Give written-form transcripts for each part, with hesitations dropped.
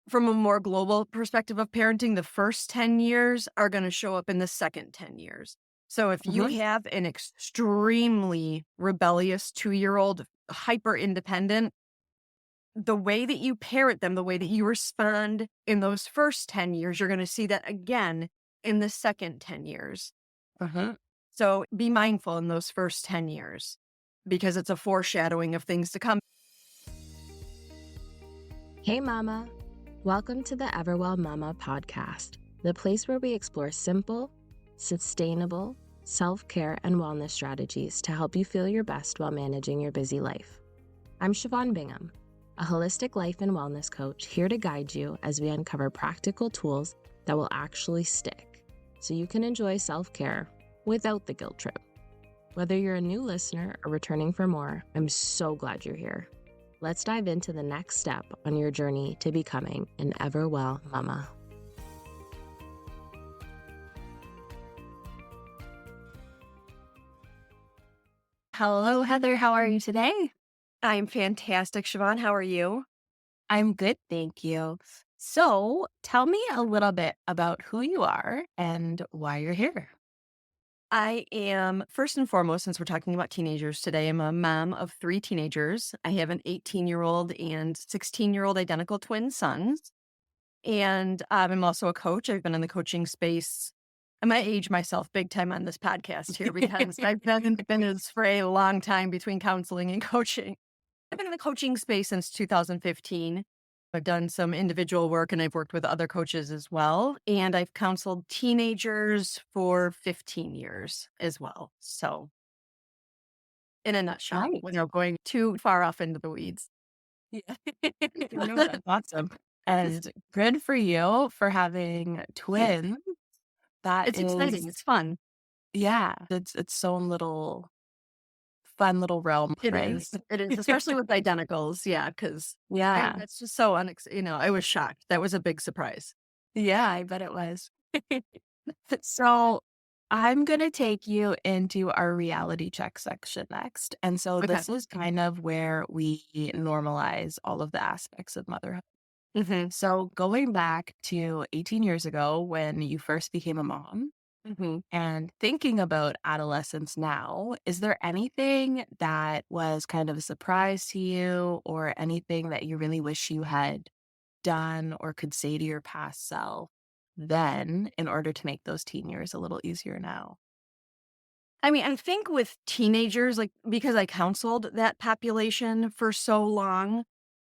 from a more global perspective of parenting, the first 10 years are going to show up in the second 10 years. So if you Mhm. have an extremely rebellious 2-year-old, hyper independent, the way that you parent them, the way that you respond in those first 10 years, you're going to see that again in the second 10 years. Mhm. So be mindful in those first 10 years because it's a foreshadowing of things to come. Hey, Mama. Welcome to the Everwell Mama podcast, the place where we explore simple, sustainable self-care and wellness strategies to help you feel your best while managing your busy life. I'm Siobhan Bingham, a holistic life and wellness coach here to guide you as we uncover practical tools that will actually stick so you can enjoy self-care without the guilt trip. Whether you're a new listener or returning for more, I'm so glad you're here. Let's dive into the next step on your journey to becoming an Everwell Mama. Hello, Heather. How are you today? I'm fantastic, Siobhan. How are you? I'm good, thank you. So, tell me a little bit about who you are and why you're here. I am, first and foremost, since we're talking about teenagers today, I'm a mom of 3 teenagers. I have an 18-year-old and 16-year-old identical twin sons. And I'm also a coach. I've been in the coaching space. I might age myself big time on this podcast here because I've been in this for a long time between counseling and coaching. I've been in the coaching space since 2015. I've done some individual work and I've worked with other coaches as well. And I've counseled teenagers for 15 years as well. So, in a nutshell, Nice. without going too far off into the weeds. Yeah. No, that's awesome. And good for you for having twins. That It's exciting. is, It's fun. yeah, it's its own little fun little realm, It right? is. It is, especially with identicals. Yeah, because Yeah. that's just so I was shocked. That was a big surprise. Yeah, I bet it was. So I'm going to take you into our reality check section next. And so Okay. this is kind of where we normalize all of the aspects of motherhood. Mm-hmm. So going back to 18 years ago when you first became a mom Mm-hmm. and thinking about adolescence now, is there anything that was kind of a surprise to you or anything that you really wish you had done or could say to your past self then in order to make those teen years a little easier now? I mean, I think with teenagers, like because I counseled that population for so long,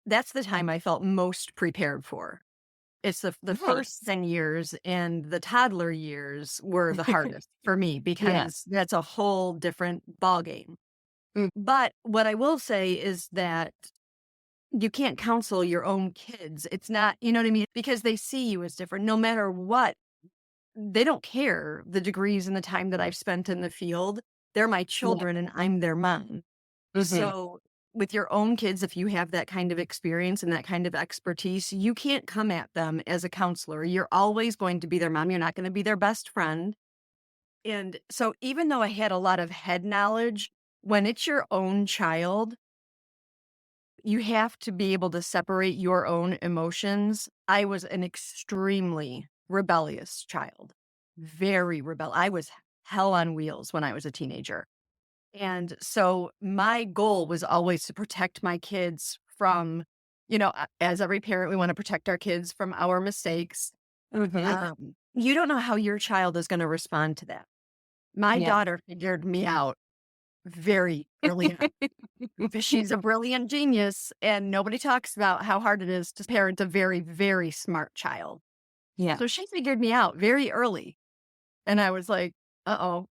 that's the time I felt most prepared for. It's the first Nice. 10 years and the toddler years were the hardest for me Yeah. because that's a whole different ballgame. Mm. But what I will say is that you can't counsel your own kids. It's not, you know what I mean? Because they see you as different no matter what. They don't care the degrees and the time that I've spent in the field. They're my Yeah. children and I'm their mom. Mhm. So with your own kids, if you have that kind of experience and that kind of expertise, you can't come at them as a counselor. You're always going to be their mom. You're not going to be their best friend. And so even though I had a lot of head knowledge, when it's your own child, you have to be able to separate your own emotions. I was an extremely rebellious child, very I was hell on wheels when I was a teenager. And so my goal was always to protect my kids from, as every parent, we want to protect our kids from our mistakes. Mhm. You don't know how your child is going to respond to that. My Yeah. daughter figured me out very early on. She's a brilliant genius, and nobody talks about how hard it is to parent a very, very smart child. Yeah. So she figured me out very early. And I was like, uh-oh.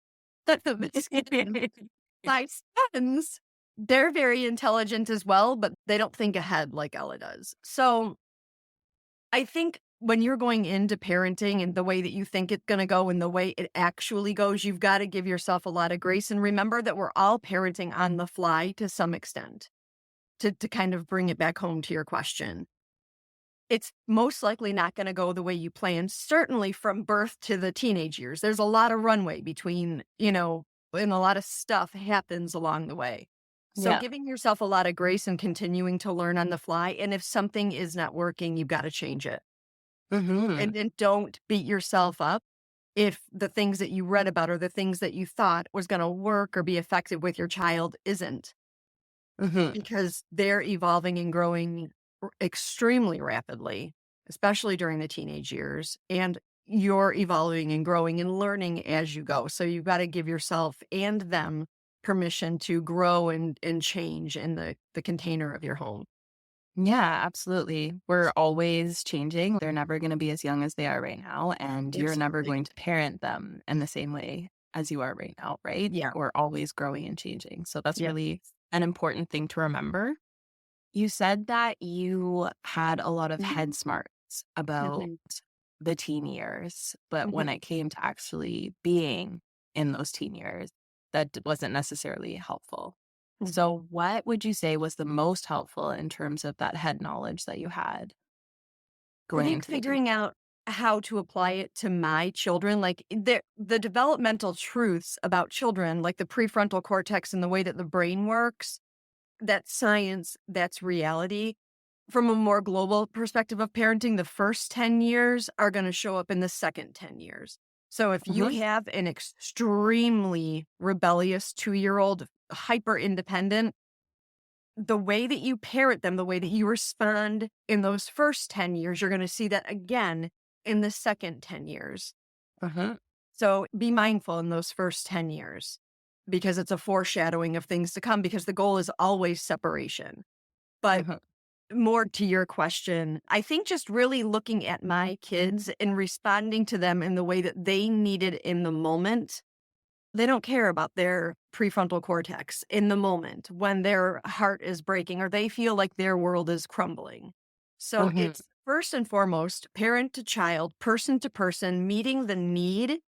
My sons, they're very intelligent as well, but they don't think ahead like Ella does. So I think when you're going into parenting and the way that you think it's going to go and the way it actually goes, you've got to give yourself a lot of grace and remember that we're all parenting on the fly to some extent. To kind of bring it back home to your question, it's most likely not going to go the way you planned, certainly from birth to the teenage years. There's a lot of runway between, and a lot of stuff happens along the way. So Yeah. giving yourself a lot of grace and continuing to learn on the fly. And if something is not working, you've got to change it. Mhm. And then don't beat yourself up if the things that you read about or the things that you thought was going to work or be effective with your child isn't, Mhm. because they're evolving and growing extremely rapidly, especially during the teenage years. And you're evolving and growing and learning as you go. So you've got to give yourself and them permission to grow and change in the container of your home. Yeah, absolutely. We're always changing. They're never going to be as young as they are right now. And you're never Absolutely. going to parent them in the same way as you are right now, right? Yeah. We're always growing and changing. So that's Yeah. really an important thing to remember. You said that you had a lot of Mhm. head smarts about Mhm. the teen years, but when Mhm. it came to actually being in those teen years, that wasn't necessarily helpful. Mhm. So, what would you say was the most helpful in terms of that head knowledge that you had I going think into the teen? figuring out how to apply it to my children, like the developmental truths about children, like the prefrontal cortex and the way that the brain works, that's science, that's reality. From a more global perspective of parenting, the first 10 years are going to show up in the second 10 years. So if you Mhm, have an extremely rebellious 2-year old, hyper independent, the way that you parent them, the way that you respond in those first 10 years, you're going to see that again in the second 10 years. mhm, So be mindful in those first 10 years because it's a foreshadowing of things to come, because the goal is always separation. But mhm, more to your question, I think just really looking at my kids and responding to them in the way that they needed in the moment. They don't care about their prefrontal cortex in the moment when their heart is breaking or they feel like their world is crumbling. So mhm, it's first and foremost parent to child, person to person, meeting the need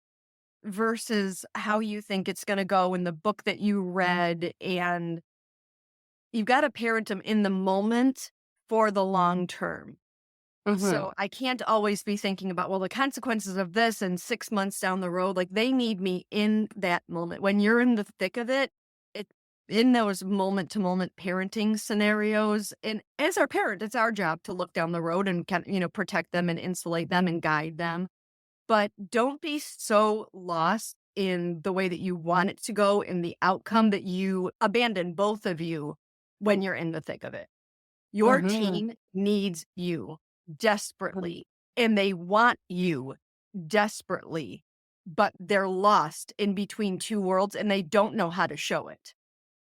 versus how you think it's going to go in the book that you read. And you've got to parent them in the moment for the long term. mhm. So I can't always be thinking about, well, the consequences of this and 6 months down the road. Like, they need me in that moment. When you're in the thick of it, it in those moment to moment parenting scenarios. And as our parent, it's our job to look down the road and protect them and insulate them and guide them. But don't be so lost in the way that you want it to go in the outcome that you abandon both of you when you're in the thick of it. Your Mhm, teen needs you mhm. desperately, and they want you desperately, but they're lost in between two worlds and they don't know how to show it.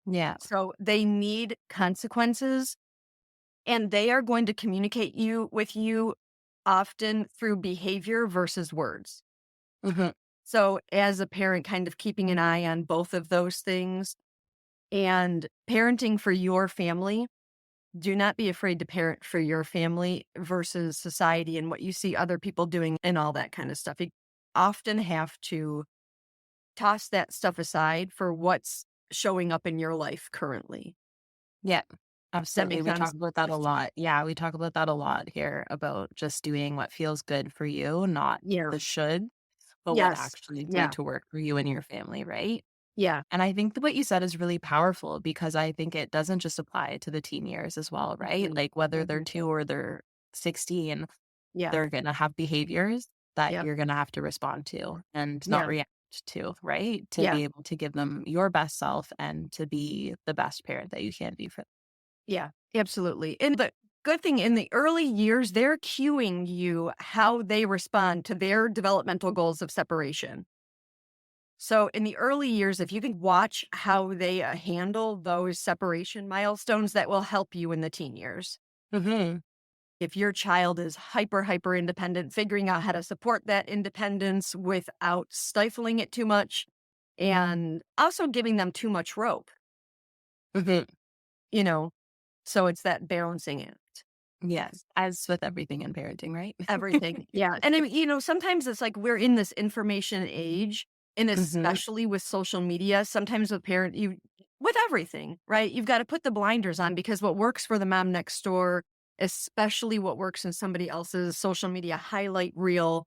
Yeah. So they need consequences, and they are going to communicate with you often through behavior versus words. Mhm, So as a parent, kind of keeping an eye on both of those things and parenting for your family. Do not be afraid to parent for your family versus society and what you see other people doing and all that kind of stuff. You often have to toss that stuff aside for what's showing up in your life currently. yeah. Does that Absolutely. make We talk sense? about that a lot. Yeah, we talk about that a lot here about just doing what feels good for you, not Yeah. the should, but what Yes. actually is going Yeah. to work for you and your family, right? Yeah. And I think that what you said is really powerful because I think it doesn't just apply to the teen years as well, right? Mhm. Like whether they're Mhm. 2 or they're 16, Yeah. they're gonna have behaviors that Yep. you're gonna have to respond to and not Yeah. react to, right? To Yeah. be able to give them your best self and to be the best parent that you can be for them. Yeah. Absolutely. And the good thing in the early years, they're cueing you how they respond to their developmental goals of separation. So in the early years, if you can watch how they handle those separation milestones, that will help you in the teen years. Mhm. If your child is hyper independent, figuring out how to support that independence without stifling it too much and also giving them too much rope, Mhm. you know, so it's that balancing act. Yes, as with everything in parenting, right? Everything. Yeah. And I mean, sometimes it's like we're in this information age, and Mhm. especially with social media, sometimes with everything, right? You've got to put the blinders on because what works for the mom next door, especially what works in somebody else's social media highlight reel,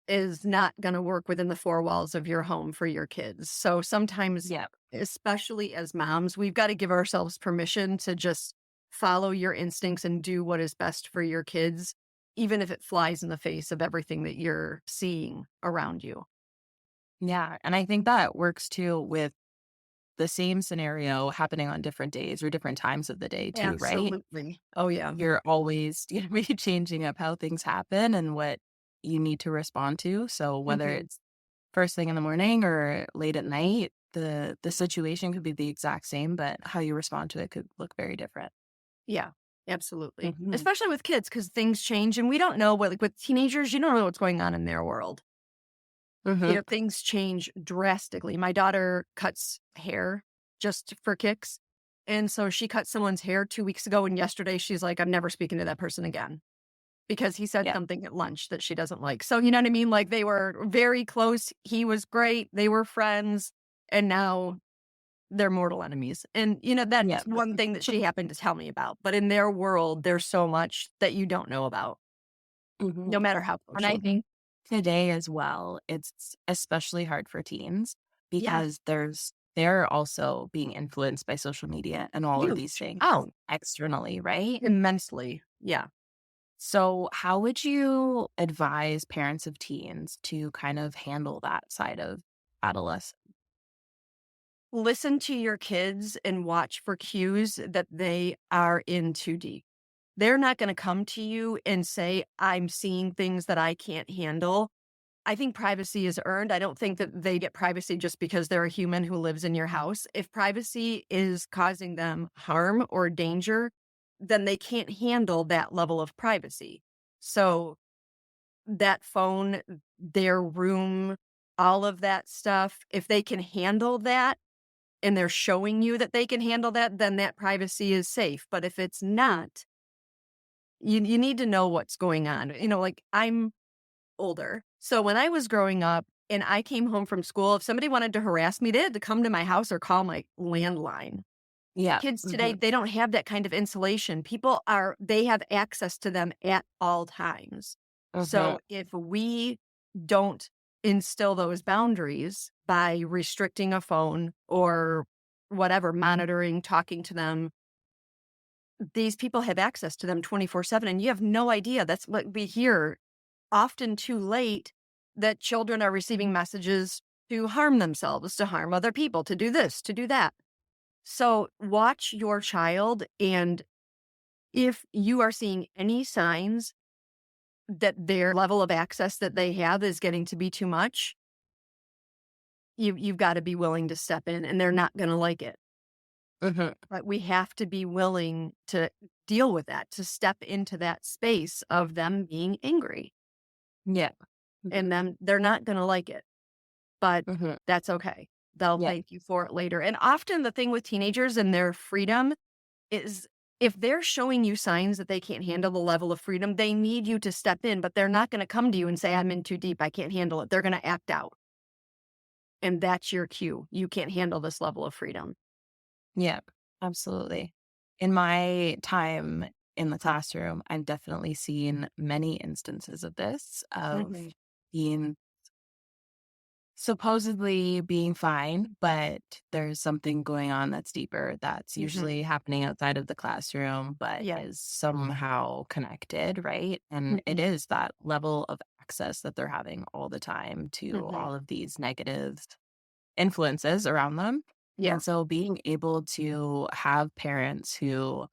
is not going to work within the four walls of your home for your kids. So sometimes Yeah. especially as moms, we've got to give ourselves permission to just follow your instincts and do what is best for your kids, even if it flies in the face of everything that you're seeing around you. Yeah, and I think that works too with the same scenario happening on different days or different times of the day too, right? Absolutely. Oh, yeah. You're always gonna be changing up how things happen and what you need to respond to. So whether Mhm. it's first thing in the morning or late at night, the situation could be the exact same, but how you respond to it could look very different. Yeah, absolutely. Mhm. Especially with kids, because things change and we don't know what, like with teenagers, you don't know what's going on in their world. Mhm. Things change drastically. My daughter cuts hair just for kicks. And so she cut someone's hair 2 weeks ago. And yesterday she's like, I'm never speaking to that person again because he said Yeah. something at lunch that she doesn't like. So, you know what I mean? Like they were very close. He was great. They were friends. And now they're mortal enemies. And, Yeah. that's one thing that she happened to tell me about. But in their world, there's so much that you don't know about, no Mhm. matter how And close you I are. think today as well, it's especially hard for teens Yes, because they're also being influenced by social media and all of these huge. things Oh, externally, right? immensely. Yeah. So, how would you advise parents of teens to kind of handle that side of adolescence? Listen to your kids and watch for cues that they are in too deep. They're not going to come to you and say, I'm seeing things that I can't handle. I think privacy is earned. I don't think that they get privacy just because they're a human who lives in your house. If privacy is causing them harm or danger, then they can't handle that level of privacy. So, that phone, their room, all of that stuff, if they can handle that, and they're showing you that they can handle that, then that privacy is safe. But if it's not, you need to know what's going on. Like I'm older. So when I was growing up and I came home from school, if somebody wanted to harass me, they had to come to my house or call my landline. Yeah. Kids today, Mhm. they don't have that kind of insulation. They have access to them at all times. Mhm. So if we don't instill those boundaries by restricting a phone or whatever, monitoring, talking to them, these people have access to them 24/7 and you have no idea. That's what we hear often too late, that children are receiving messages to harm themselves, to harm other people, to do this, to do that. So watch your child, and if you are seeing any signs that their level of access that they have is getting to be too much, you've got to be willing to step in, and they're not going to like it. Mhm. But we have to be willing to deal with that, to step into that space of them being angry, Yeah. and Mhm. then they're not going to like it, but Mhm. that's okay. They'll Yeah. thank you for it later. And often the thing with teenagers and their freedom is, if they're showing you signs that they can't handle the level of freedom, they need you to step in, but they're not going to come to you and say, I'm in too deep. I can't handle it. They're going to act out. And that's your cue. You can't handle this level of freedom. Yeah. Absolutely. In my time in the classroom, I've definitely seen many instances of this, of Hmm. being supposedly being fine, but there's something going on that's deeper that's Hmm. usually happening outside of the classroom, but Yeah. is somehow connected, right? And it Hmm. is that level of access that they're having all the time to Hmm. all of these negative influences around them. Yeah. And so being able to have parents who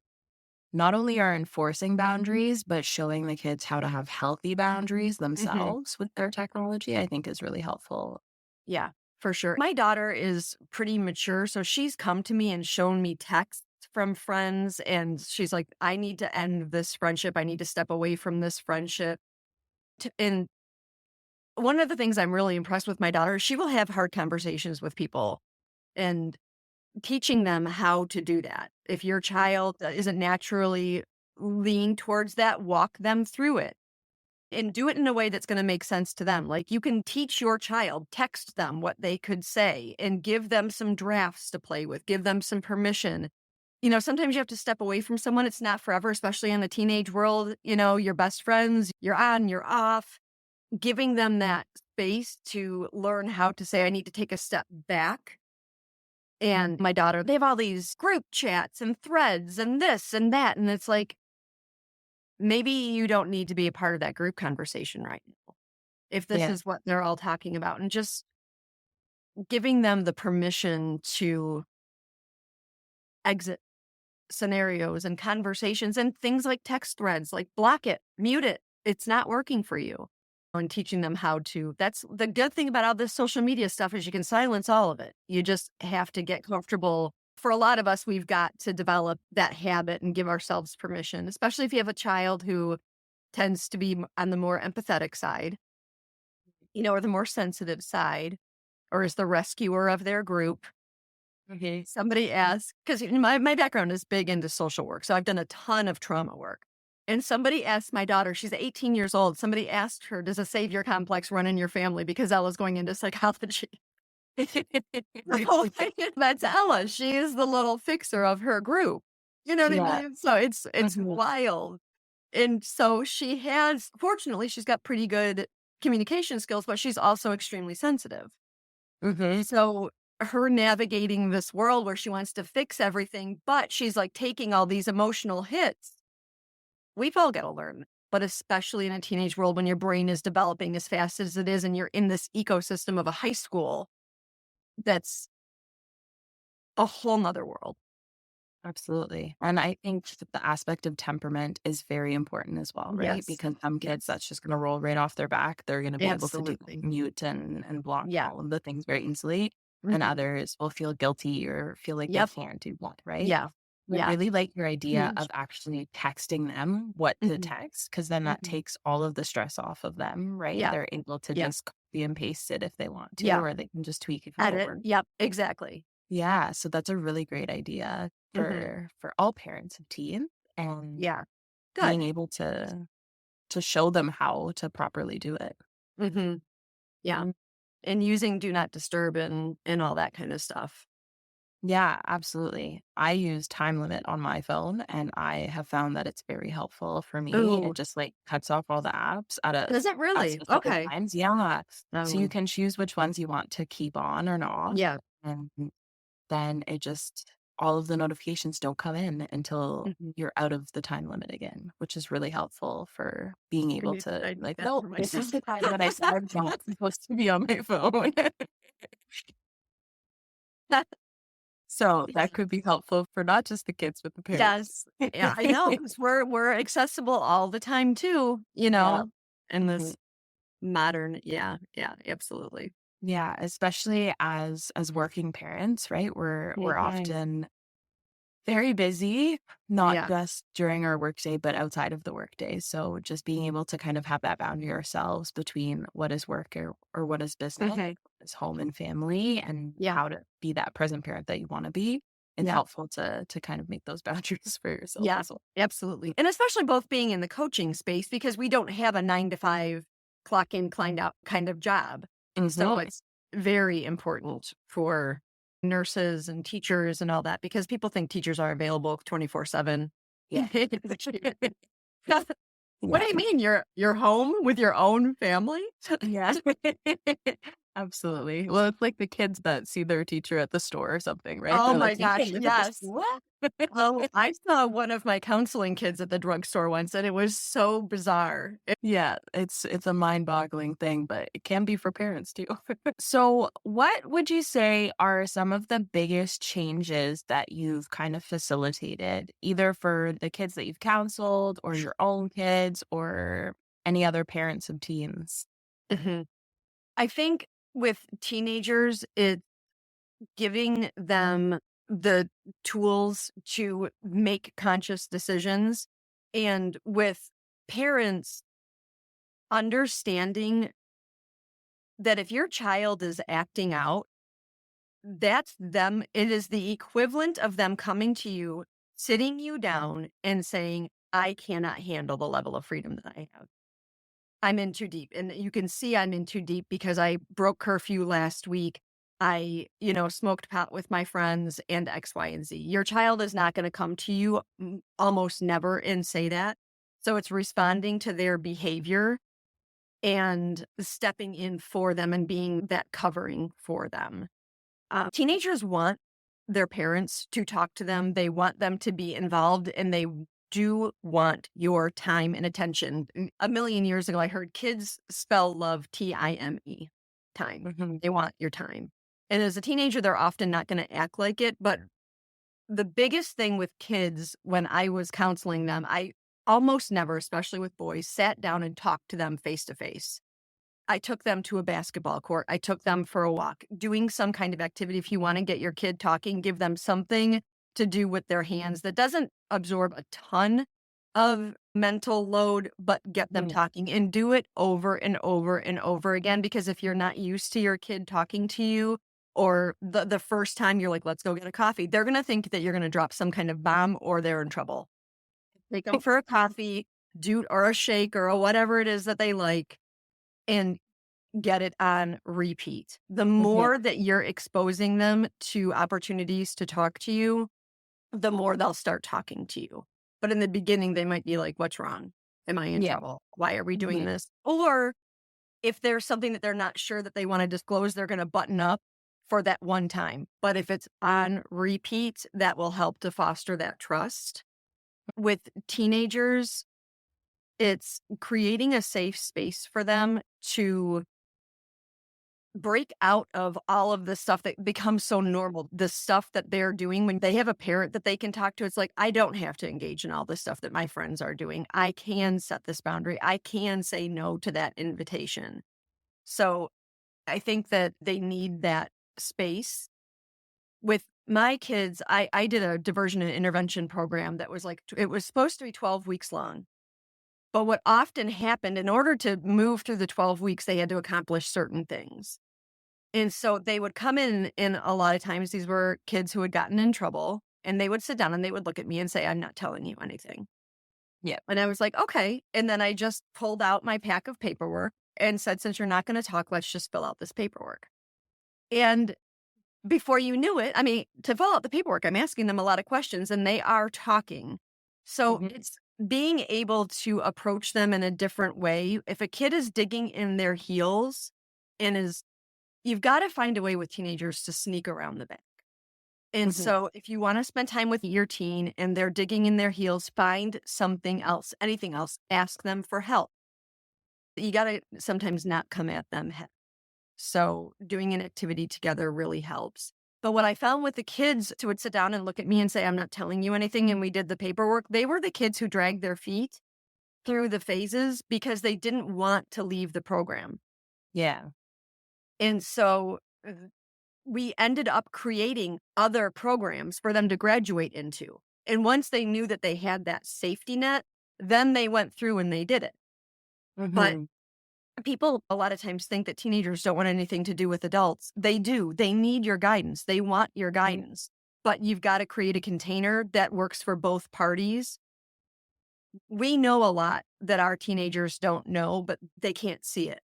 not only are enforcing boundaries, but showing the kids how to have healthy boundaries Hmm. themselves with their technology, I think is really helpful. Yeah, for sure. My daughter is pretty mature. So she's come to me and shown me texts from friends. And she's like, I need to end this friendship. I need to step away from this friendship. And one of the things I'm really impressed with my daughter, she will have hard conversations with people and teaching them how to do that. If your child isn't naturally lean towards that, walk them through it and do it in a way that's going to make sense to them. Like you can teach your child, text them what they could say and give them some drafts to play with, give them some permission. Sometimes you have to step away from someone. It's not forever, especially in the teenage world. Your best friends, you're on, you're off. Giving them that space to learn how to say, I need to take a step back And my daughter, they have all these group chats and threads and this and that. And it's like, maybe you don't need to be a part of that group conversation right now. If this Yeah. is what they're all talking about, and just giving them the permission to exit scenarios and conversations and things like text threads, like block it, mute it. It's not working for you. And teaching them how to, that's the good thing about all this social media stuff is you can silence all of it. You just have to get comfortable. For a lot of us, we've got to develop that habit and give ourselves permission, especially if you have a child who tends to be on the more empathetic side, or the more sensitive side, or is the rescuer of their group. Okay. Somebody asked, because my background is big into social work, so I've done a ton of trauma work. And somebody asked my daughter, she's 18 years old, somebody asked her, does a savior complex run in your family? Because Ella's going into psychology. Oh, that's Ella. She is the little fixer of her group. You know what I Yeah. mean? So it's Mhm. wild. And so she has, fortunately, she's got pretty good communication skills, but she's also extremely sensitive. Mhm. So her navigating this world where she wants to fix everything, but she's like taking all these emotional hits. We've all got to learn, but especially in a teenage world when your brain is developing as fast as it is and you're in this ecosystem of a high school, that's a whole nother world. Absolutely. And I think that the aspect of temperament is very important as well, right? Yes. Because some kids, Yes. that's just going to roll right off their back. They're going to be able to do Absolutely. mute and block Yeah. all of the things very easily. And Mhm. others will feel guilty or feel like they Yep. can't do what, right? Yeah. I Yeah. really like your idea of Huge. actually texting them what to Mhm. text, because then that Mhm. takes all of the stress off of them, right? Yeah. They're able to Yeah. just copy and paste it if they want to, Yeah. or they can just tweak it Edit. forward. Yep. Exactly. Yeah, so that's a really great idea Mhm. for all parents of teens, and Yeah. being Good. able to show them how to properly do it. Mhm. Yeah. And using do not disturb and all that kind of stuff. Yeah, absolutely. I use time limit on my phone, and I have found that it's very helpful for me. It Ooh, just, like, cuts off all the apps does it at really? specific Okay. times. Yeah. So you Oh, can choose which ones you want to keep on or not, yeah. and then it just all of the notifications don't come in until Mhm. you're out of the time limit again, which is really helpful for being I able need to I need like, that "Nope, for this is myself. the time that I said I'm not supposed to be on my phone." So, that could be helpful for not just the kids, but the parents. Yes. Yeah, I know, 'cause we're accessible all the time too, Yeah. in Mhm. this modern, yeah, absolutely. Yeah, especially as working parents, right? We're Mhm. often very busy, not Yeah. just during our workday, but outside of the workday. So just being able to kind of have that boundary ourselves between what is work or what is business, Mhm. is home and family, and Yeah, how to be that present parent that you want to be. It's yeah, helpful to kind of make those boundaries for yourself yeah, as well. absolutely. And especially both being in the coaching space because we don't have a 9 to 5 clock in, clock out kind of job. So Mhm. it's very important for nurses and teachers and all that because people think teachers are available 24/7. Yeah. What Yeah. do you mean? You're home with your own family? Yeah. Absolutely. Well, it's like the kids that see their teacher at the store or something, right? Oh They're like, my "You gosh, can't live with this." yes. What? Oh, I saw one of my counseling kids at the drugstore once, and it was so bizarre. Yeah, it's a mind-boggling thing, but it can be for parents too. So, what would you say are some of the biggest changes that you've kind of facilitated, either for the kids that you've counseled or your own kids or any other parents of teens? Mhm. I think with teenagers, it's giving them the tools to make conscious decisions, and with parents, understanding that if your child is acting out, that's them. It is the equivalent of them coming to you, sitting you down, and saying, I cannot handle the level of freedom that I have. I'm in too deep. And you can see I'm in too deep because I broke curfew last week. I, smoked pot with my friends and X, Y, and Z. Your child is not going to come to you almost never and say that. So it's responding to their behavior and stepping in for them and being that covering for them. Teenagers want their parents to talk to them. They want them to be involved, and they do want your time and attention. A million years ago, I heard kids spell love time, time. Mhm. They want your time. And as a teenager, they're often not going to act like it. But the biggest thing with kids when I was counseling them, I almost never, especially with boys, sat down and talked to them face to face. I took them to a basketball court. I took them for a walk, doing some kind of activity. If you want to get your kid talking, give them something to do with their hands that doesn't absorb a ton of mental load, but get them Mhm. talking, and do it over and over and over again. Because if you're not used to your kid talking to you, or the first time you're like, let's go get a coffee, they're going to think that you're going to drop some kind of bomb or they're in trouble. Take them for a coffee, or a shake or a whatever it is that they like, and get it on repeat. The Mhm. more that you're exposing them to opportunities to talk to you, the more they'll start talking to you. But in the beginning, they might be like, what's wrong? Am I in Yeah. trouble? Why are we doing Mhm. this? Or if there's something that they're not sure that they want to disclose, they're going to button up for that one time. But if it's on repeat, that will help to foster that trust. With teenagers, it's creating a safe space for them to break out of all of the stuff that becomes so normal, the stuff that they're doing when they have a parent that they can talk to. It's like, I don't have to engage in all this stuff that my friends are doing. I can set this boundary. I can say no to that invitation. So I think that they need that space. With my kids, I did a diversion and intervention program that was like, it was supposed to be 12 weeks long. But what often happened, in order to move through the 12 weeks, they had to accomplish certain things. And so they would come in, and a lot of times these were kids who had gotten in trouble, and they would sit down and they would look at me and say, I'm not telling you anything. Yeah. And I was like, okay. And then I just pulled out my pack of paperwork and said, since you're not going to talk, let's just fill out this paperwork. And before you knew it, I mean, to fill out the paperwork, I'm asking them a lot of questions and they are talking. So Mhm. it's being able to approach them in a different way. If a kid is digging in their heels and you've got to find a way with teenagers to sneak around the back. And Mhm. so if you want to spend time with your teen and they're digging in their heels, find something else, anything else, ask them for help. You got to sometimes not come at them head. So doing an activity together really helps. But what I found with the kids who would sit down and look at me and say, I'm not telling you anything, and we did the paperwork, they were the kids who dragged their feet through the phases because they didn't want to leave the program. Yeah. And so we ended up creating other programs for them to graduate into. And once they knew that they had that safety net, then they went through and they did it. But Mhm. people a lot of times think that teenagers don't want anything to do with adults. They do. They need your guidance. They want your Mhm. guidance. But you've got to create a container that works for both parties. We know a lot that our teenagers don't know, but they can't see it.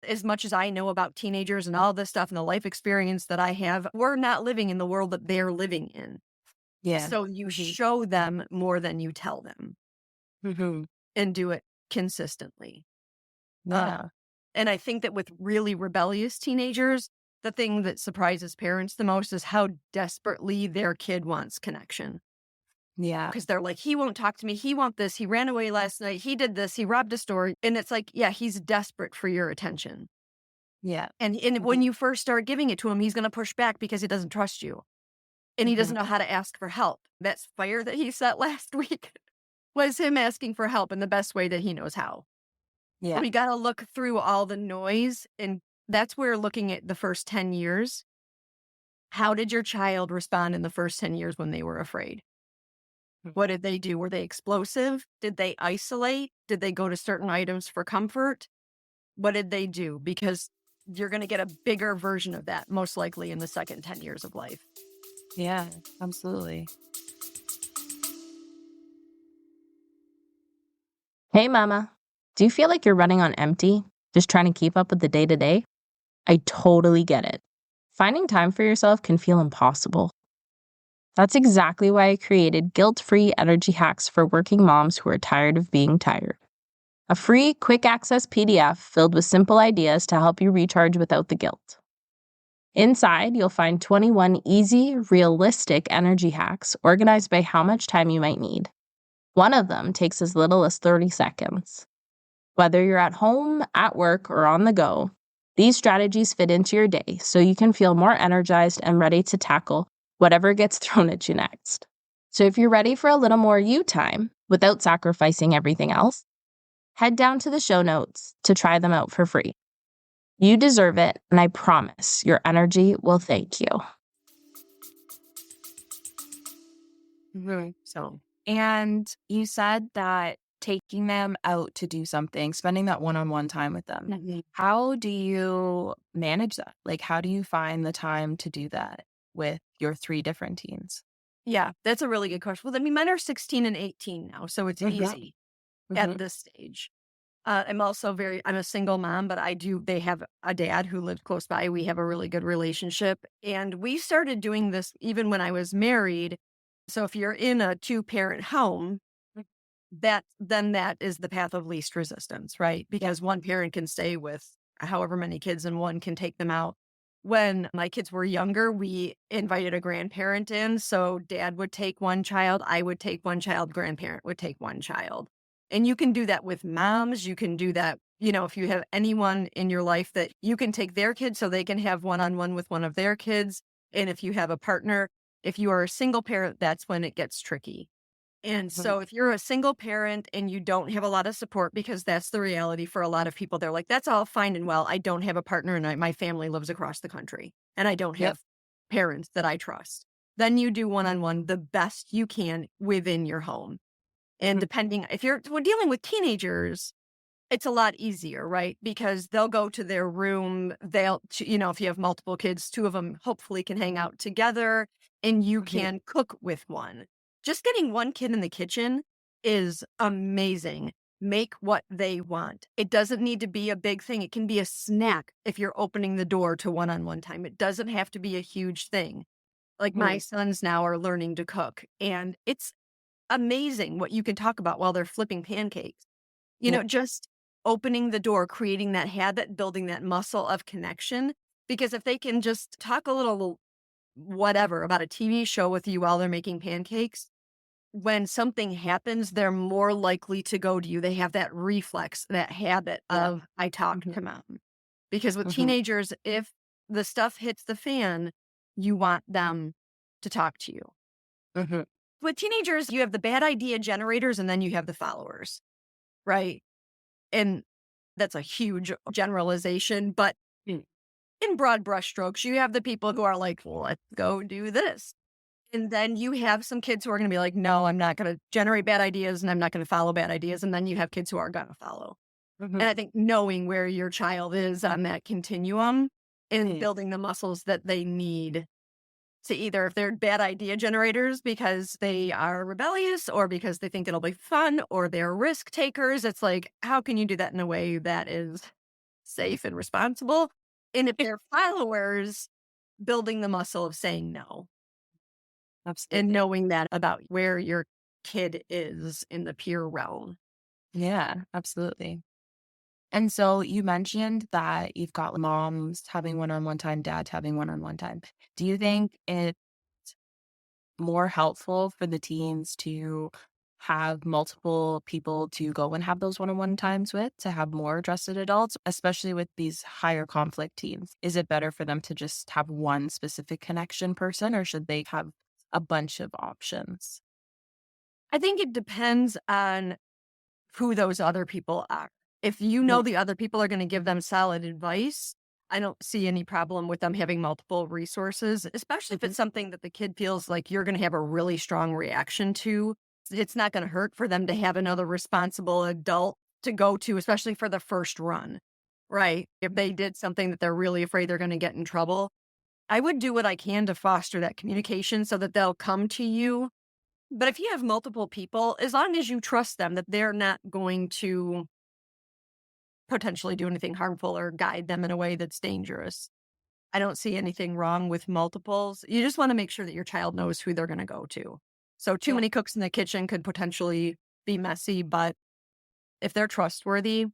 As much as I know about teenagers and all this stuff and the life experience that I have, we're not living in the world that they're living in. Yeah. So you Mhm. show them more than you tell them, Mhm. and do it consistently. Uh, Yeah. and I think that with really rebellious teenagers, the thing that surprises parents the most is how desperately their kid wants connection. Yeah. Because they're like, he won't talk to me. He wants this. He ran away last night. He did this. He robbed a store. And it's like, yeah, he's desperate for your attention. Yeah. And when Mhm. you first start giving it to him, he's going to push back because he doesn't trust you. And he doesn't Mhm. know how to ask for help. That fire that he set last week was him asking for help in the best way that he knows how. Yeah. We got to look through all the noise. And that's where looking at the first 10 years. How did your child respond in the first 10 years when they were afraid? Mhm. What did they do? Were they explosive? Did they isolate? Did they go to certain items for comfort? What did they do? Because you're going to get a bigger version of that, most likely in the second 10 years of life. Yeah. Absolutely. Hey, Mama. Do you feel like you're running on empty, just trying to keep up with the day to day? I totally get it. Finding time for yourself can feel impossible. That's exactly why I created guilt free energy hacks for working moms who are tired of being tired. A free, quick access PDF filled with simple ideas to help you recharge without the guilt. Inside, you'll find 21 easy, realistic energy hacks organized by how much time you might need. One of them takes as little as 30 seconds. Whether you're at home, at work, or on the go, these strategies fit into your day so you can feel more energized and ready to tackle whatever gets thrown at you next. So if you're ready for a little more you time without sacrificing everything else, head down to the show notes to try them out for free. You deserve it, and I promise your energy will thank you. So, and you said that taking them out to do something, spending that one-on-one time with them, Mhm. how do you manage that? Like, how do you find the time to do that with your 3 different teens? Yeah, that's a really good question. Well, I mean, mine are 16 and 18 now, so it's easy at Mhm. this stage. I'm a single mom, but they have a dad who lives close by. We have a really good relationship. And we started doing this even when I was married. So if you're in a two-parent home, that is the path of least resistance, right? Yeah. Because one parent can stay with however many kids and one can take them out. When my kids were younger, we invited a grandparent in. So dad would take one child, I would take one child, grandparent would take one child. And you can do that with moms. You can do that, if you have anyone in your life that you can take their kids so they can have one on one with one of their kids. And if you have a partner, if you are a single parent, that's when it gets tricky. And Mhm. so if you're a single parent and you don't have a lot of support, because that's the reality for a lot of people, they're like, that's all fine and well. I don't have a partner and my family lives across the country and I don't Yep. have parents that I trust. Then you do one on one the best you can within your home. And Mhm. depending, if we're dealing with teenagers, it's a lot easier, right? Because they'll go to their room. If you have multiple kids, two of them hopefully can hang out together and you Mhm. can cook with one. Just getting one kid in the kitchen is amazing. Make what they want. It doesn't need to be a big thing. It can be a snack if you're opening the door to one on one time. It doesn't have to be a huge thing. Like my Mhm. sons now are learning to cook, and it's amazing what you can talk about while they're flipping pancakes. Yep. Just opening the door, creating that habit, building that muscle of connection. Because if they can just talk a little whatever about a TV show with you while they're making pancakes, when something happens, they're more likely to go to you. They have that reflex, that habit Yeah. of, I talked Mhm. to mom. Because with Mhm. teenagers, if the stuff hits the fan, you want them to talk to you. Mhm. With teenagers, you have the bad idea generators and then you have the followers, right? And that's a huge generalization, but Mm. in broad brushstrokes, you have the people who are like, well, let's go do this. And then you have some kids who are going to be like, no, I'm not going to generate bad ideas and I'm not going to follow bad ideas. And then you have kids who are going to follow. And Mhm. I think knowing where your child is on that continuum and Mm. building the muscles that they need to either, if they're bad idea generators because they are rebellious or because they think it'll be fun or they're risk takers, it's like, how can you do that in a way that is safe and responsible? And if they're followers, building the muscle of saying no and Absolutely. knowing that about where your kid is in the peer realm. Yeah, absolutely. And so you mentioned that you've got moms having one-on-one time, dads having one-on-one time. Do you think it's more helpful for the teens to have multiple people to go and have those one-on-one times with, to have more trusted adults, especially with these higher conflict teens? Is it better for them to just have one specific connection person, or should they have a bunch of options? I think it depends on who those other people are. If you know Mhm. the other people are going to give them solid advice, I don't see any problem with them having multiple resources, especially if Mhm. it's something that the kid feels like you're going to have a really strong reaction to. It's not going to hurt for them to have another responsible adult to go to, especially for the first run, right? If they did something that they're really afraid they're going to get in trouble, I would do what I can to foster that communication so that they'll come to you. But if you have multiple people, as long as you trust them that they're not going to potentially do anything harmful or guide them in a way that's dangerous, I don't see anything wrong with multiples. You just want to make sure that your child knows who they're going to go to. So, too Yeah. many cooks in the kitchen could potentially be messy, but if they're trustworthy,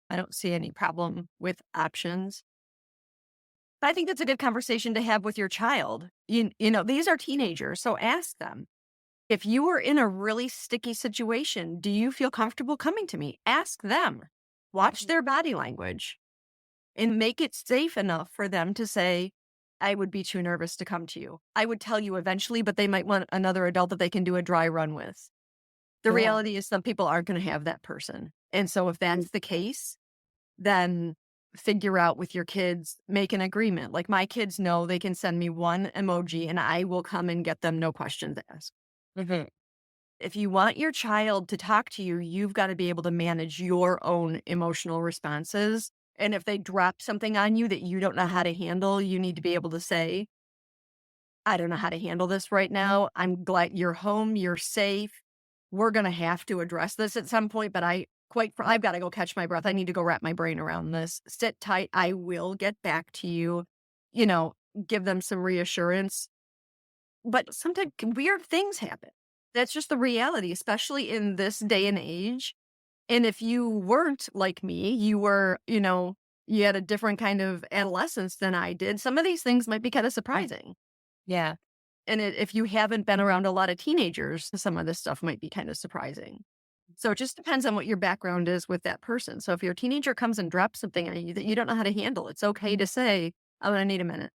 I don't see any problem with options. I think that's a good conversation to have with your child. These are teenagers, so ask them. If you were in a really sticky situation, do you feel comfortable coming to me? Ask them. Watch Mhm. their body language and make it safe enough for them to say, I would be too nervous to come to you. I would tell you eventually, but they might want another adult that they can do a dry run with. The Yeah. reality is some people aren't going to have that person. And so if that's the case, then figure out with your kids, make an agreement. Like my kids know they can send me one emoji and I will come and get them, no questions asked. Mhm. If you want your child to talk to you, you've got to be able to manage your own emotional responses. And if they drop something on you that you don't know how to handle, you need to be able to say, I don't know how to handle this right now. I'm glad you're home. You're safe. We're going to have to address this at some point, but I've got to go catch my breath. I need to go wrap my brain around this. Sit tight. I will get back to you. You know, give them some reassurance. But sometimes weird things happen. That's just the reality, especially in this day and age. And if you weren't like me, you had a different kind of adolescence than I did. Some of these things might be kind of surprising. Yeah. And if you haven't been around a lot of teenagers, some of this stuff might be kind of surprising. So it just depends on what your background is with that person. So if your teenager comes and drops something on you that you don't know how to handle, it's okay to say, I'm going to need a minute.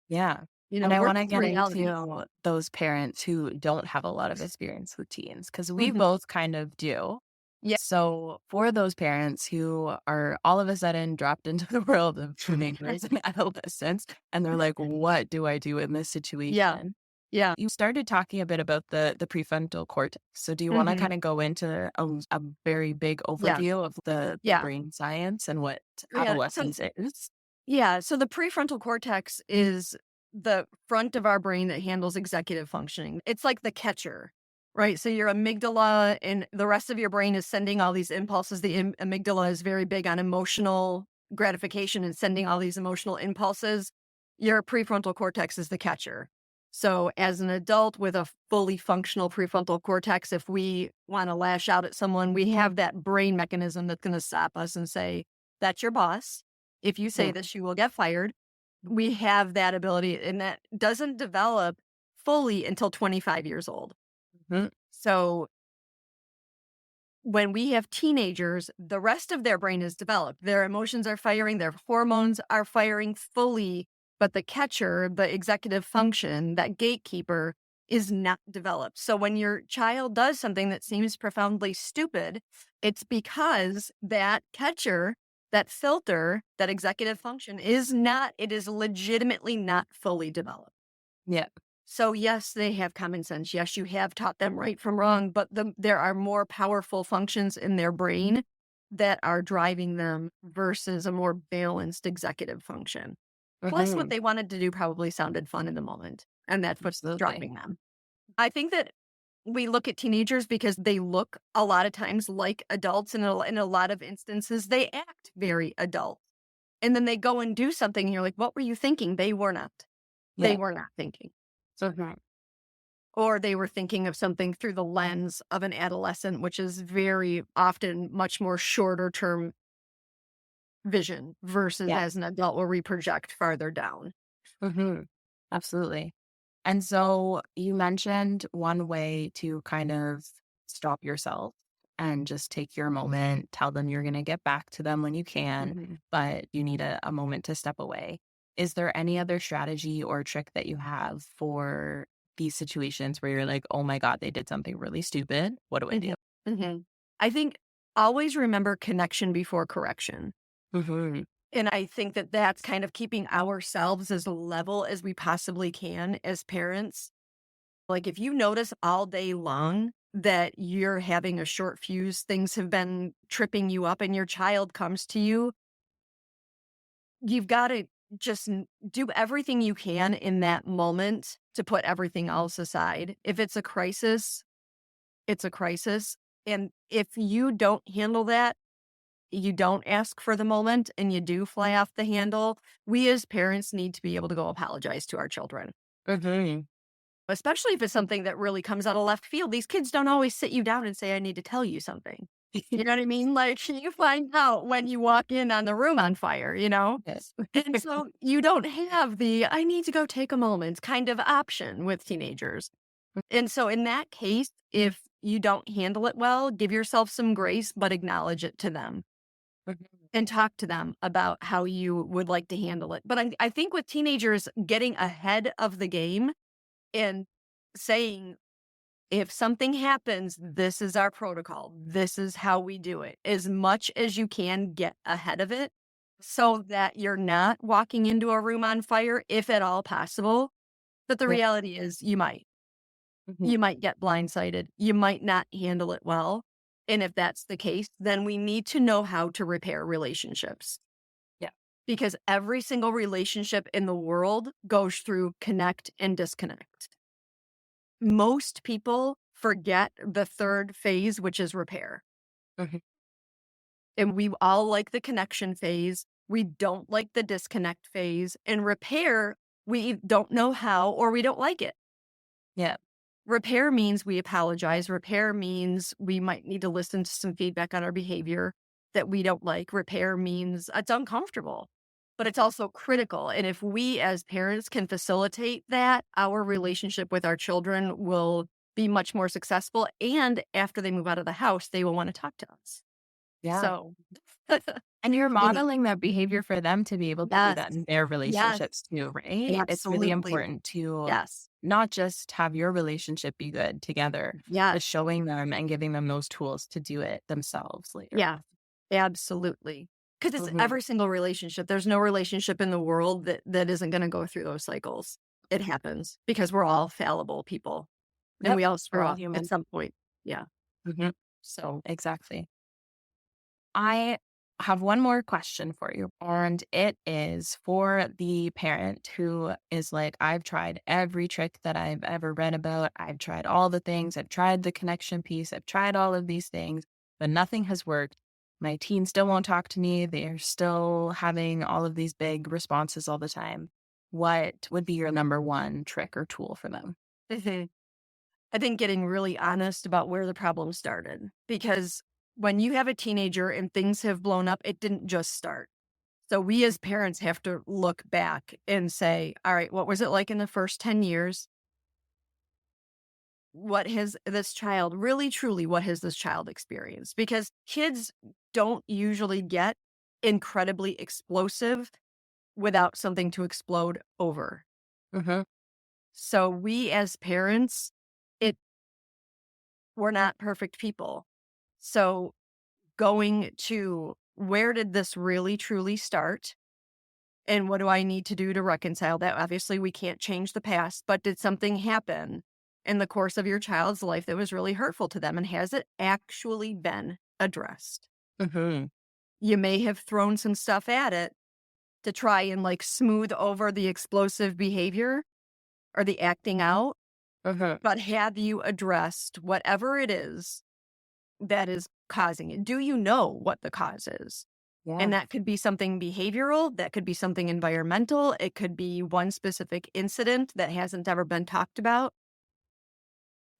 Yeah. And I Work wanna with get reality. into those parents who don't have a lot of experience with teens, because we Mhm. both kind of do. Yeah. So, for those parents who are all of a sudden dropped into the world of teenagers and adolescents, and they're like, "What do I do in this Yeah. situation?" Yeah. You started talking a bit about the prefrontal cortex. So, do you wanna Hmm. kinda go into a very big Yeah. overview of the Yeah. brain science and what Yeah. adolescence is? Yeah. So the prefrontal cortex is the front of our brain that handles executive functioning. It's like the catcher, right? So your amygdala and the rest of your brain is sending all these impulses. The amygdala is very big on emotional gratification and sending all these emotional impulses. Your prefrontal cortex is the catcher. So as an adult with a fully functional prefrontal cortex, if we want to lash out at someone, we have that brain mechanism that's going to stop us and say, that's your boss. If you say Mm, this, you will get fired. We have that ability, and that doesn't develop fully until 25 years old. mhm, So when we have teenagers, the rest of their brain is developed. Their emotions are firing, their hormones are firing fully, but the catcher, the executive function, that gatekeeper is not developed. So when your child does something that seems profoundly stupid, it's because that catcher, that filter, that executive function it is legitimately not fully developed. yeah, So, yes, they have common sense. Yes, you have taught them right from wrong, but there are more powerful functions in their brain that are driving them versus a more balanced executive function. Plus, what mhm, they wanted to do probably sounded fun in the moment, and that's what's absolutely. driving them. I think that we look at teenagers because they look a lot of times like adults, and in a lot of instances, they act very adult. And then they go and do something, and you're like, what were you thinking? They were not. They Yeah. were not thinking. Mhm. Or they were thinking of something through the lens of an adolescent, which is very often much more shorter term vision versus Yeah. as an adult where we project farther down. Mhm. Absolutely. And so you mentioned one way to kind of stop yourself and just take your moment, tell them you're going to get back to them when you can, Mhm. but you need a moment to step away. Is there any other strategy or trick that you have for these situations where you're like, oh my God, they did something really stupid? What do I do? Mhm. Mhm. I think always remember connection before correction. Hmm. And I think that that's kind of keeping ourselves as level as we possibly can as parents. Like if you notice all day long that you're having a short fuse, things have been tripping you up, and your child comes to you, you've got to just do everything you can in that moment to put everything else aside. If it's a crisis, it's a crisis. And if you don't handle that, you don't ask for the moment and you do fly off the handle, we as parents need to be able to go apologize to our children, Hmm. especially if it's something that really comes out of left field. These kids don't always sit you down and say, I need to tell you something. You know what I mean? Like, you find out when you walk in on the room on fire, you know? Yes. And so you don't have the "I need to go take a moment" kind of option with teenagers. And so in that case, if you don't handle it well, give yourself some grace, but acknowledge it to them Mhm. and talk to them about how you would like to handle it. But I think with teenagers, getting ahead of the game and saying, if something happens, this is our protocol. This is how we do it. As much as you can, get ahead of it so that you're not walking into a room on fire, if at all possible. But the Yeah. reality is, you might. Mhm. You might get blindsided. You might not handle it well. And if that's the case, then we need to know how to repair relationships, Yeah. because every single relationship in the world goes through connect and disconnect. Most people forget the third phase, which is repair. Mhm. And we all like the connection phase. We don't like the disconnect phase. And repair, we don't know how or we don't like it. Yeah. Repair means we apologize. Repair means we might need to listen to some feedback on our behavior that we don't like. Repair means it's uncomfortable, but it's also critical. And if we as parents can facilitate that, our relationship with our children will be much more successful. And after they move out of the house, they will want to talk to us. Yeah. So, And you're you know, modeling that behavior for them to be able to do yes, that in their yes, relationships too, right? It's really absolutely. important to Yes, not just have your relationship be good together, but yes. showing them and giving them those tools to do it themselves later Yeah, on. absolutely. Because it's Mhm. every single relationship. There's no relationship in the world that isn't gonna go through those cycles. It happens because we're all fallible people, and Yep. we all We're screw all up at human. some point. Yeah. Mhm. So Exactly. I have one more question for you, and it is for the parent who is like, I've tried every trick that I've ever read about. I've tried all the things. I've tried the connection piece. I've tried all of these things, but nothing has worked. My teen still won't talk to me. They're still having all of these big responses all the time. What would be your number one trick or tool for them? Mhm. I think getting really honest about where the problem started, because when you have a teenager and things have blown up, it didn't just start. So we as parents have to look back and say, all right, what was it like in the first 10 years? What has this child really truly what has this child experienced? Because kids don't usually get incredibly explosive without something to explode over. Hmm. So we as parents, it we're not perfect people. So going to where did this really truly start? And what do I need to do to reconcile that? Obviously, we can't change the past, but did something happen in the course of your child's life that was really hurtful to them? And has it actually been addressed? Hmm. You may have thrown some stuff at it to try and like smooth over the explosive behavior or the acting out, Hmm. but have you addressed whatever it is that is causing it? Do you know what the cause is? And Yeah. that could be something behavioral, that could be something environmental, it could be one specific incident that hasn't ever been talked about.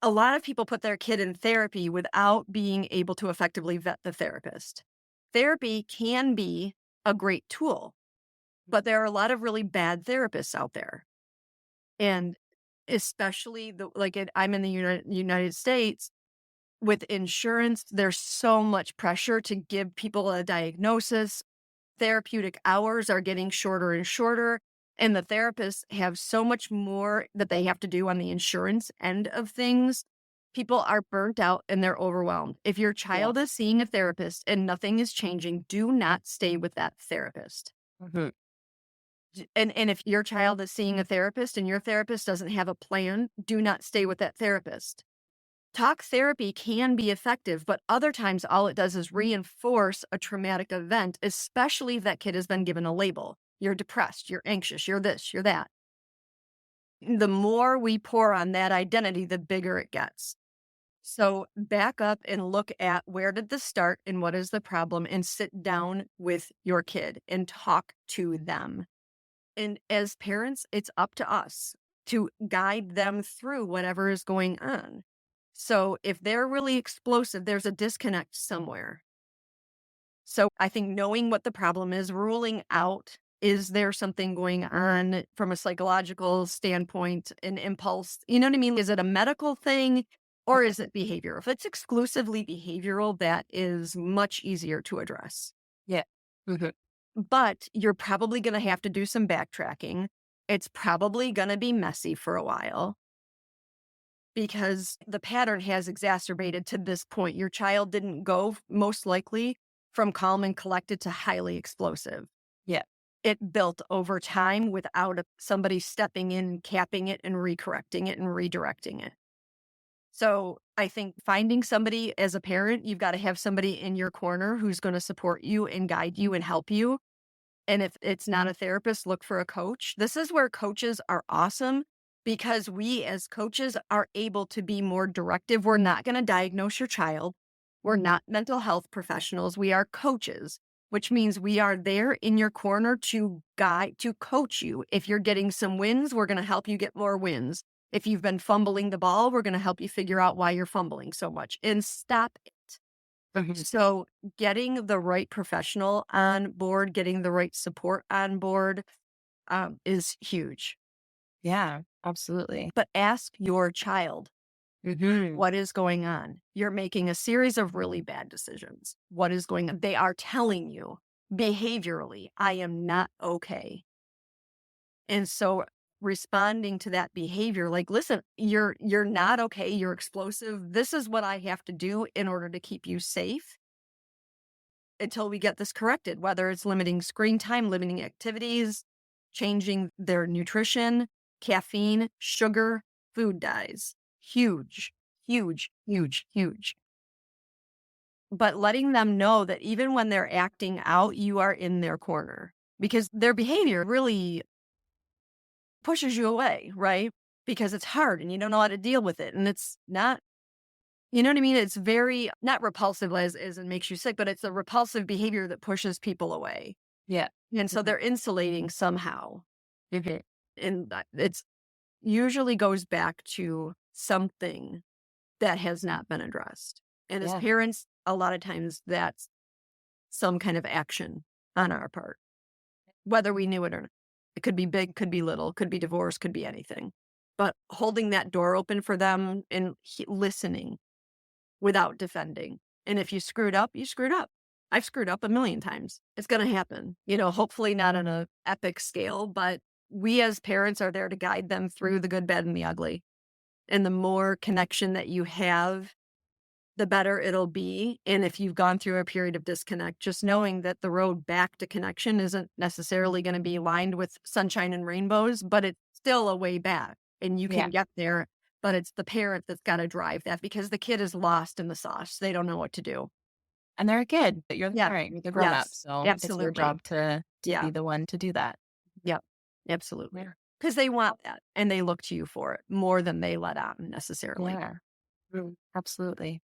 A lot of people put their kid in therapy without being able to effectively vet the therapist. Therapy can be a great tool, but there are a lot of really bad therapists out there. And especially I'm in the United States with insurance, there's so much pressure to give people a diagnosis. Therapeutic hours are getting shorter and shorter, and the therapists have so much more that they have to do on the insurance end of things. People are burnt out and they're overwhelmed. If your Yeah. child is seeing a therapist and nothing is changing, do not stay with that therapist. Hmm. And if your child is seeing a therapist and your therapist doesn't have a plan, do not stay with that therapist. Talk therapy can be effective, but other times all it does is reinforce a traumatic event, especially if that kid has been given a label. You're depressed, you're anxious, you're this, you're that. The more we pour on that identity, the bigger it gets. So back up and look at where did this start and what is the problem, and sit down with your kid and talk to them. And as parents, it's up to us to guide them through whatever is going on. So if they're really explosive, there's a disconnect somewhere. So I think knowing what the problem is, ruling out, is there something going on from a psychological standpoint, an impulse? You know what I mean? Is it a medical thing or is it behavioral? If it's exclusively behavioral, that is much easier to address. Yeah. Mhm. But you're probably going to have to do some backtracking. It's probably going to be messy for a while because the pattern has exacerbated to this point. Your child didn't go, most likely, from calm and collected to highly explosive. Yeah. It built over time without somebody stepping in, capping it, and recorrecting it and redirecting it. So I think finding somebody as a parent, you've got to have somebody in your corner who's going to support you and guide you and help you. And if it's not a therapist, look for a coach. This is where coaches are awesome because we as coaches are able to be more directive. We're not going to diagnose your child. We're not mental health professionals. We are coaches, which means we are there in your corner to guide, to coach you. If you're getting some wins, we're going to help you get more wins. If you've been fumbling the ball, we're going to help you figure out why you're fumbling so much and stop it. Mhm. So getting the right professional on board, getting the right support on board is huge. Yeah, absolutely. But ask your child, Mhm. what is going on? You're making a series of really bad decisions. What is going on? They are telling you behaviorally, I am not okay. And so responding to that behavior, like, listen, you're not okay. You're explosive. This is what I have to do in order to keep you safe until we get this corrected, whether it's limiting screen time, limiting activities, changing their nutrition, caffeine, sugar, food dyes. Huge, huge, huge, huge. But letting them know that even when they're acting out, you are in their corner because their behavior really pushes you away, right? Because it's hard and you don't know how to deal with it. And it's not, you know what I mean? It's very, not repulsive as it makes you sick, but it's a repulsive behavior that pushes people away. Yeah. And so Mhm. they're insulating somehow. Mhm. And it's usually goes back to something that has not been addressed. And as Yeah. parents, a lot of times that's some kind of action on our part, whether we knew it or not. It could be big, could be little, could be divorce, could be anything. But holding that door open for them and listening without defending. And if you screwed up, you screwed up. I've screwed up a million times. It's going to happen, hopefully not on a epic scale, but we as parents are there to guide them through the good, bad, and the ugly. And the more connection that you have, the better it'll be. And if you've gone through a period of disconnect, just knowing that the road back to connection isn't necessarily going to be lined with sunshine and rainbows, but it's still a way back and you Yeah. can get there. But it's the parent that's got to drive that because the kid is lost in the sauce. They don't know what to do. And they're a kid, but you're the Yeah. parent, you're the grown up, Yes. so it's your Absolutely. job to Yeah. be the one to do that. Yep. Absolutely. Yeah. Because they want that and they look to you for it more than they let on necessarily. Yeah. Absolutely.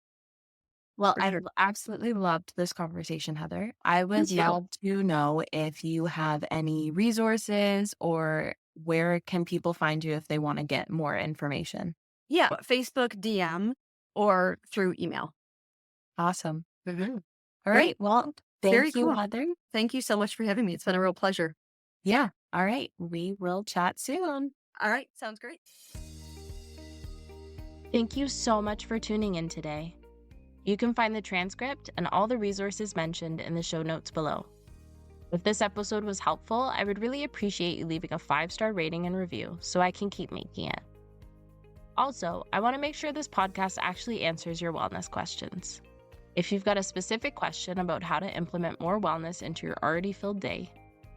Well, For I've sure. absolutely loved this conversation, Heather. I Me would too. love to know if you have any resources or where can people find you if they want to get more information. Yeah. Facebook DM or through email. Awesome. All Great. right. Well, Very thank you, cool. Heather. Thank you so much for having me. It's been a real pleasure. Yeah. All right. We will chat soon. All right. Sounds great. Thank you so much for tuning in today. You can find the transcript and all the resources mentioned in the show notes below. If this episode was helpful, I would really appreciate you leaving a 5-star rating and review so I can keep making it. Also, I want to make sure this podcast actually answers your wellness questions. If you've got a specific question about how to implement more wellness into your already filled day,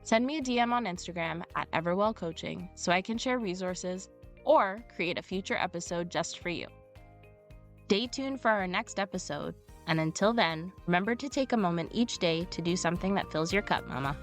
send me a DM on Instagram at EverwellCoaching so I can share resources or create a future episode just for you. Stay tuned for our next episode, and until then, remember to take a moment each day to do something that fills your cup, Mama.